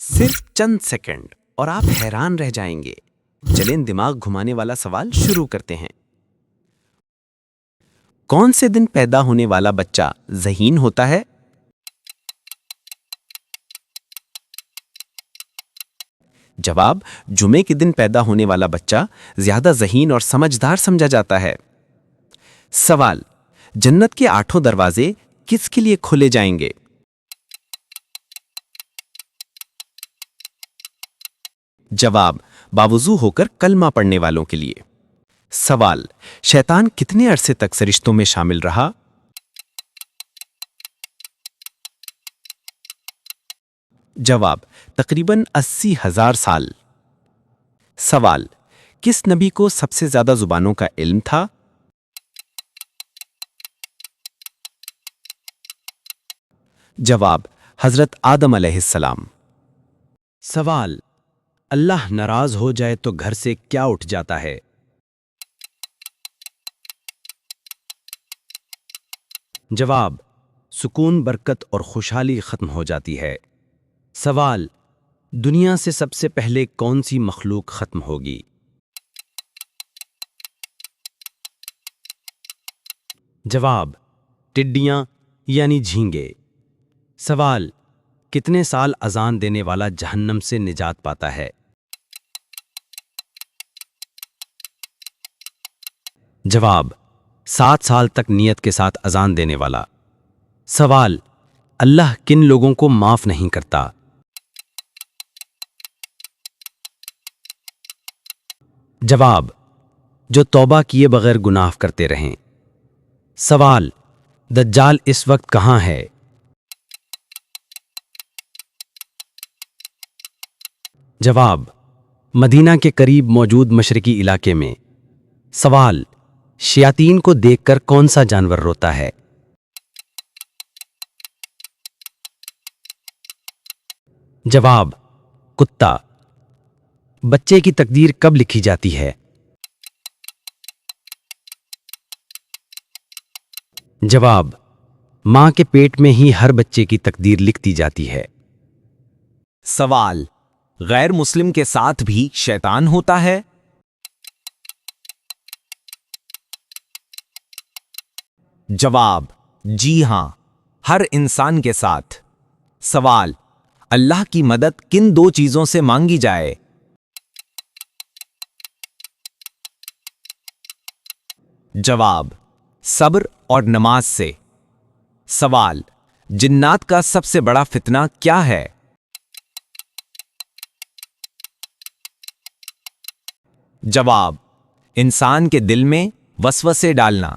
صرف چند سیکنڈ اور آپ حیران رہ جائیں گے۔ چلیں دماغ گھمانے والا سوال شروع کرتے ہیں۔ کون سے دن پیدا ہونے والا بچہ ذہین ہوتا ہے؟ جواب: جمعے کے دن پیدا ہونے والا بچہ زیادہ ذہین اور سمجھدار سمجھا جاتا ہے۔ سوال: جنت کے 8 دروازے کس کے لیے کھولے جائیں گے؟ جواب: باوضو ہو کر کلمہ پڑھنے والوں کے لیے۔ سوال: شیطان کتنے عرصے تک فرشتوں میں شامل رہا؟ جواب: تقریباً 80,000 سال۔ سوال: کس نبی کو سب سے زیادہ زبانوں کا علم تھا؟ جواب: حضرت آدم علیہ السلام۔ سوال: اللہ ناراض ہو جائے تو گھر سے کیا اٹھ جاتا ہے؟ جواب: سکون، برکت اور خوشحالی ختم ہو جاتی ہے۔ سوال: دنیا سے سب سے پہلے کون سی مخلوق ختم ہوگی؟ جواب: ٹڈیاں یعنی جھینگے۔ سوال: کتنے سال اذان دینے والا جہنم سے نجات پاتا ہے؟ جواب: 7 سال تک نیت کے ساتھ اذان دینے والا۔ سوال: اللہ کن لوگوں کو معاف نہیں کرتا؟ جواب: جو توبہ کیے بغیر گناہ کرتے رہیں۔ سوال: دجال اس وقت کہاں ہے؟ جواب: مدینہ کے قریب موجود مشرقی علاقے میں۔ سوال: شیاطین کو دیکھ کر کون سا جانور روتا ہے؟ جواب: کتا۔ بچے کی تقدیر کب لکھی جاتی ہے؟ جواب: ماں کے پیٹ میں ہی ہر بچے کی تقدیر لکھتی جاتی ہے۔ سوال: غیر مسلم کے ساتھ بھی شیطان ہوتا ہے؟ جواب: جی ہاں، ہر انسان کے ساتھ۔ سوال: اللہ کی مدد کن 2 چیزوں سے مانگی جائے؟ جواب: صبر اور نماز سے۔ سوال: جنات کا سب سے بڑا فتنہ کیا ہے؟ جواب: انسان کے دل میں وسوسے ڈالنا۔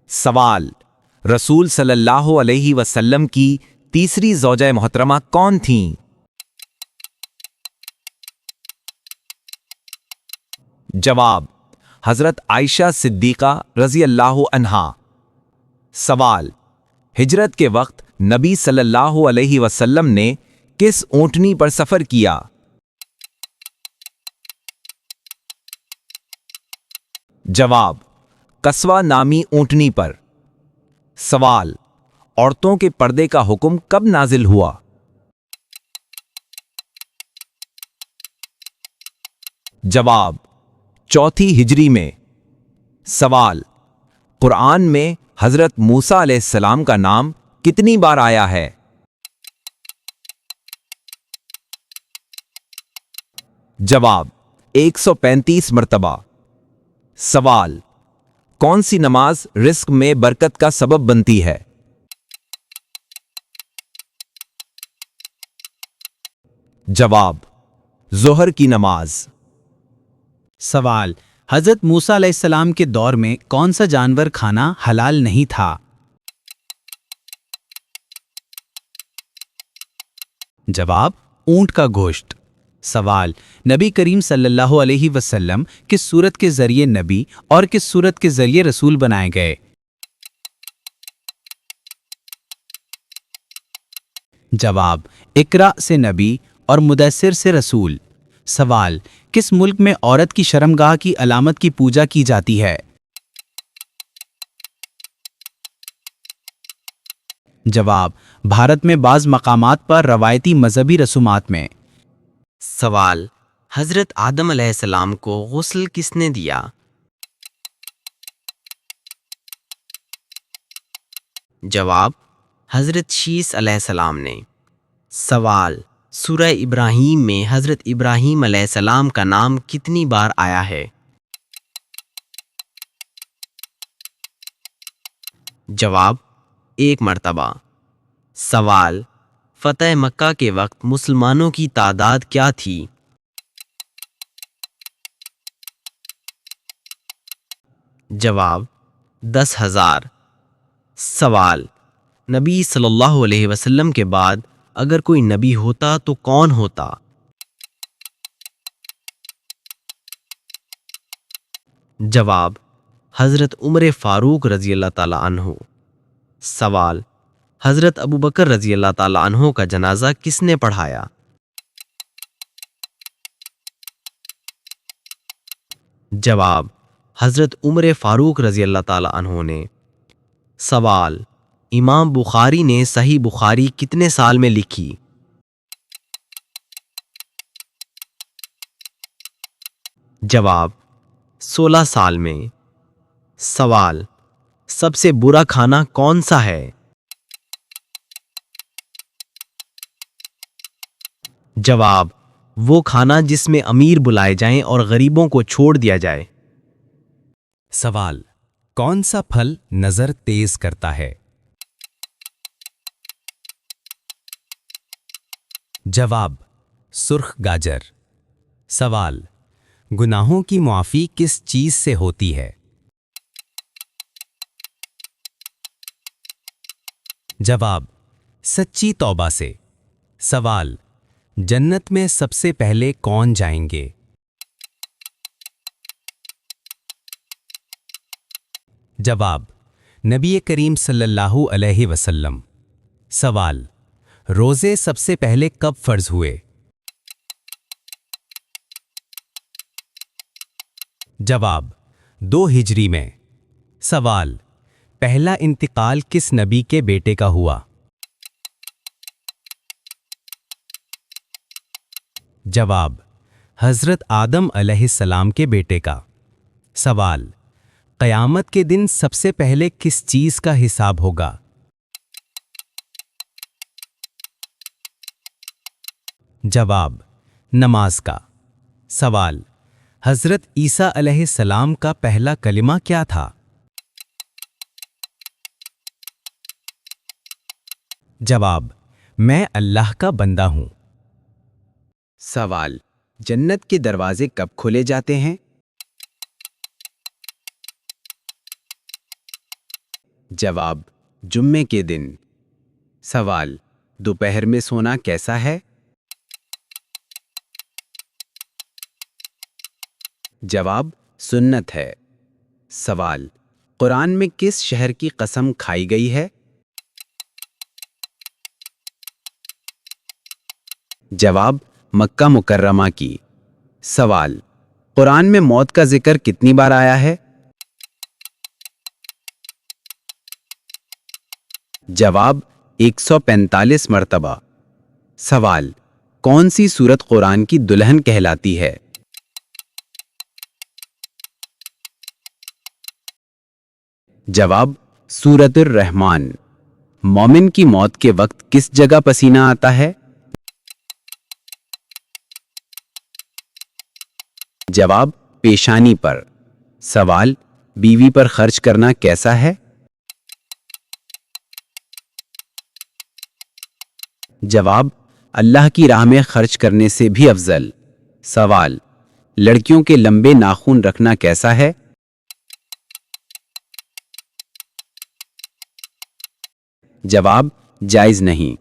سوال: رسول صلی اللہ علیہ وسلم کی تیسری زوجہ محترمہ کون تھیں؟ جواب: حضرت عائشہ صدیقہ رضی اللہ عنہا۔ سوال: ہجرت کے وقت نبی صلی اللہ علیہ وسلم نے کس اونٹنی پر سفر کیا؟ جواب: قصوہ نامی اونٹنی پر۔ سوال: عورتوں کے پردے کا حکم کب نازل ہوا؟ جواب: 4 ہجری میں۔ سوال: قرآن میں حضرت موسیٰ علیہ السلام کا نام کتنی بار آیا ہے؟ جواب: 135 مرتبہ۔ سوال: کون سی نماز رزق میں برکت کا سبب بنتی ہے؟ جواب: ظہر کی نماز۔ سوال: حضرت موسیٰ علیہ السلام کے دور میں کون سا جانور کھانا حلال نہیں تھا؟ جواب: اونٹ کا گوشت۔ سوال: نبی کریم صلی اللہ علیہ وسلم کس سورت کے ذریعے نبی اور کس سورت کے ذریعے رسول بنائے گئے؟ جواب: اقرا سے نبی اور مدثر سے رسول۔ سوال: کس ملک میں عورت کی شرمگاہ کی علامت کی پوجا کی جاتی ہے؟ جواب: بھارت میں بعض مقامات پر روایتی مذہبی رسومات میں۔ سوال: حضرت آدم علیہ السلام کو غسل کس نے دیا؟ جواب: حضرت شیس علیہ السلام نے۔ سوال: سورہ ابراہیم میں حضرت ابراہیم علیہ السلام کا نام کتنی بار آیا ہے؟ جواب: 1 مرتبہ۔ سوال: فتح مکہ کے وقت مسلمانوں کی تعداد کیا تھی؟ جواب: 10,000۔ سوال: نبی صلی اللہ علیہ وسلم کے بعد اگر کوئی نبی ہوتا تو کون ہوتا؟ جواب: حضرت عمر فاروق رضی اللہ تعالیٰ عنہ۔ سوال: حضرت ابوبکر رضی اللہ تعالیٰ عنہ کا جنازہ کس نے پڑھایا؟ جواب: حضرت عمر فاروق رضی اللہ تعالیٰ عنہ نے۔ سوال: امام بخاری نے صحیح بخاری کتنے سال میں لکھی؟ جواب: 16 سال میں۔ سوال: سب سے برا کھانا کون سا ہے؟ جواب: وہ کھانا جس میں امیر بلائے جائیں اور غریبوں کو چھوڑ دیا جائے۔ سوال: کون سا پھل نظر تیز کرتا ہے؟ جواب: سرخ گاجر۔ سوال: گناہوں کی معافی کس چیز سے ہوتی ہے؟ جواب: سچی توبہ سے۔ سوال: جنت میں سب سے پہلے کون جائیں گے؟ جواب: نبی کریم صلی اللہ علیہ وسلم۔ سوال: روزے سب سے پہلے کب فرض ہوئے؟ جواب: 2 ہجری میں۔ سوال: پہلا انتقال کس نبی کے بیٹے کا ہوا؟ جواب: حضرت آدم علیہ السلام کے بیٹے کا۔ سوال: قیامت کے دن سب سے پہلے کس چیز کا حساب ہوگا؟ جواب: نماز کا۔ سوال: حضرت عیسیٰ علیہ السلام کا پہلا کلمہ کیا تھا؟ جواب: میں اللہ کا بندہ ہوں۔ سوال: جنت کے دروازے کب کھولے جاتے ہیں؟ جواب: جمعے کے دن۔ سوال: دوپہر میں سونا کیسا ہے؟ جواب: سنت ہے۔ سوال: قرآن میں کس شہر کی قسم کھائی گئی ہے؟ جواب: مکہ مکرمہ کی۔ سوال: قرآن میں موت کا ذکر کتنی بار آیا ہے؟ جواب: 145 مرتبہ۔ سوال: کون سی سورت قرآن کی دلہن کہلاتی ہے؟ جواب: سورۃ الرحمن۔ مومن کی موت کے وقت کس جگہ پسینہ آتا ہے؟ جواب: پیشانی پر۔ سوال: بیوی پر خرچ کرنا کیسا ہے؟ جواب: اللہ کی راہ میں خرچ کرنے سے بھی افضل۔ سوال: لڑکیوں کے لمبے ناخن رکھنا کیسا ہے؟ جواب: جائز نہیں۔